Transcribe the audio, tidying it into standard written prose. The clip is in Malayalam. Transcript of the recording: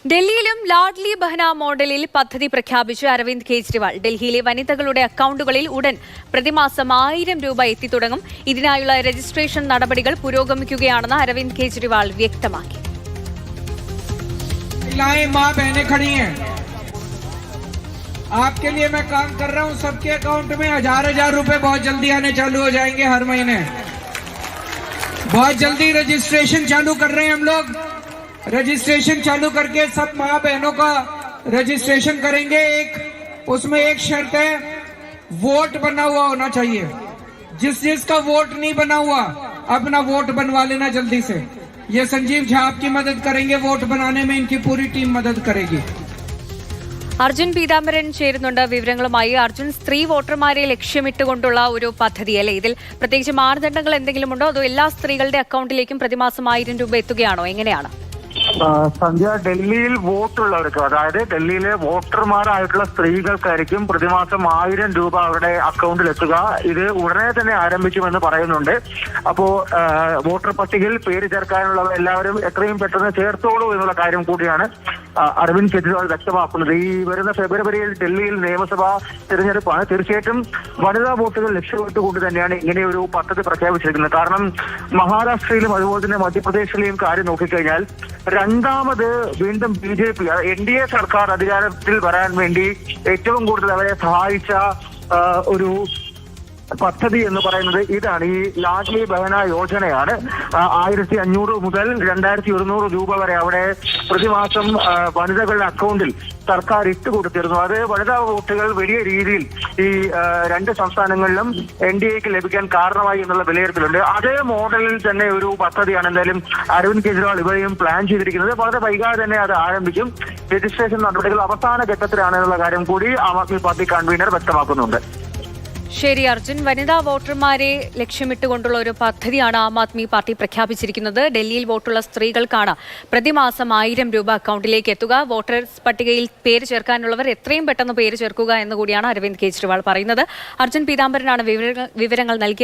ഡൽഹിയിലും ലാഡ്ലി ബഹന മോഡലിൽ പദ്ധതി പ്രഖ്യാപിച്ച് അരവിന്ദ് കെജ്രിവാൾ. ഡൽഹിയിലെ വനിതകളുടെ അക്കൌണ്ടുകളിൽ ഉടൻ പ്രതിമാസം 1000 രൂപ എത്തിത്തുടങ്ങും. ഇതിനായുള്ള രജിസ്ട്രേഷൻ നടപടികൾ പുരോഗമിക്കുകയാണെന്ന് അരവിന്ദ് കെജ്രിവാൾ വ്യക്തമാക്കി. आपके लिए मैं काम कर रहा हूं, सबके अकाउंट में हजार रुपए बहुत जल्दी आने चालू हो जाएंगे हर महीने। बहुत जल्दी रजिस्ट्रेशन चालू कर रहे हैं हम लोग। रजिस्ट्रेशन चालू करके सब माँ बहनों का रजिस्ट्रेशन करेंगे। उसमें एक शर्त है, वोट बना हुआ होना चाहिए। जिसका वोट नहीं बना हुआ अपना वोट बनवा लेना जल्दी से। ये संजीव झा आपकी मदद करेंगे, वोट बनाने में इनकी पूरी टीम मदद करेगी। അർജുൻ പീതാംബരൻ ചേരുന്നുണ്ട് വിവരങ്ങളുമായി. അർജുൻ, സ്ത്രീ വോട്ടർമാരെ ലക്ഷ്യമിട്ടുകൊണ്ടുള്ള ഒരു പദ്ധതിയല്ലേ? ഇതിൽ പ്രത്യേകിച്ച് മാനദണ്ഡങ്ങൾ എന്തെങ്കിലും ഉണ്ടോ, അതോ എല്ലാ സ്ത്രീകളുടെ അക്കൗണ്ടിലേക്കും പ്രതിമാസം 1000 രൂപ എത്തുകയാണോ? എങ്ങനെയാണ്? സന്ധ്യ, ഡൽഹിയിൽ വോട്ടുള്ളവർക്ക്, അതായത് ഡൽഹിയിലെ വോട്ടർമാരായിട്ടുള്ള സ്ത്രീകൾക്കായിരിക്കും പ്രതിമാസം 1000 രൂപ അവരുടെ അക്കൗണ്ടിൽ എത്തുക. ഇത് ഉടനെ തന്നെ ആരംഭിക്കുമെന്ന് പറയുന്നുണ്ട്. അപ്പോ വോട്ടർ പട്ടികയിൽ പേര് ചേർക്കാനുള്ളവർ എല്ലാവരും എത്രയും പെട്ടെന്ന് ചേർത്തോളൂ എന്നുള്ള കാര്യം കൂടിയാണ് അരവിന്ദ് കെജ്രിവാൾ വ്യക്തമാക്കുന്നത്. ഈ വരുന്ന ഫെബ്രുവരിയിൽ ഡൽഹിയിൽ നിയമസഭാ തിരഞ്ഞെടുപ്പാണ്. തീർച്ചയായിട്ടും വനിതാ വോട്ടുകൾ ലക്ഷ്യമിട്ടുകൊണ്ട് തന്നെയാണ് ഇങ്ങനെ ഒരു പദ്ധതി പ്രഖ്യാപിച്ചിരിക്കുന്നത്. കാരണം മഹാരാഷ്ട്രയിലും അതുപോലെ തന്നെ മധ്യപ്രദേശിലെയും കാര്യം നോക്കിക്കഴിഞ്ഞാൽ രണ്ടാമത് വീണ്ടും BJP NDA സർക്കാർ അധികാരത്തിൽ വരാൻ വേണ്ടി ഏറ്റവും കൂടുതൽ അവരെ സഹായിച്ച ഒരു പദ്ധതി എന്ന് പറയുന്നത് ഇതാണ്. ഈ ലാഡ്ലി ബഹന യോജനയാണ്. 1500 മുതൽ 2100 രൂപ വരെ അവിടെ പ്രതിമാസം വനിതകളുടെ അക്കൗണ്ടിൽ സർക്കാർ ഇട്ടുകൊടുത്തിരുന്നു. അത് വനിതാ വോട്ടുകൾ വലിയ രീതിയിൽ ഈ രണ്ട് സംസ്ഥാനങ്ങളിലും NDAക്ക് ലഭിക്കാൻ കാരണമായി എന്നുള്ള വിലയിരുത്തലുണ്ട്. അതേ മോഡലിൽ തന്നെ ഒരു പദ്ധതിയാണ് എന്തായാലും അരവിന്ദ് കെജ്രിവാൾ ഇവരെയും പ്ലാൻ ചെയ്തിരിക്കുന്നത്. വളരെ വൈകാതെ തന്നെ അത് ആരംഭിക്കും. രജിസ്ട്രേഷൻ നടപടികൾ അവസാന ഘട്ടത്തിലാണ് എന്നുള്ള കാര്യം കൂടി ആം ആദ്മി പാർട്ടി കൺവീനർ വ്യക്തമാക്കുന്നുണ്ട്. ശരി അർജുൻ, വനിതാ വോട്ടർമാരെ ലക്ഷ്യമിട്ടുകൊണ്ടുള്ള ഒരു പദ്ധതിയാണ് ആം ആദ്മി പാർട്ടി പ്രഖ്യാപിച്ചിരിക്കുന്നത്. ഡൽഹിയിൽ വോട്ടുള്ള സ്ത്രീകൾക്കാണ് പ്രതിമാസം 1000 രൂപ അക്കൗണ്ടിലേക്ക് എത്തുക. വോട്ടേഴ്സ് പട്ടികയിൽ പേര് ചേർക്കാനുള്ളവർ എത്രയും പെട്ടെന്ന് പേര് ചേർക്കുക എന്നുകൂടിയാണ് അരവിന്ദ് കെജ്രിവാൾ പറയുന്നത്. അർജുൻ പീതാംബരനാണ് വിവരങ്ങൾ നൽകിയത്.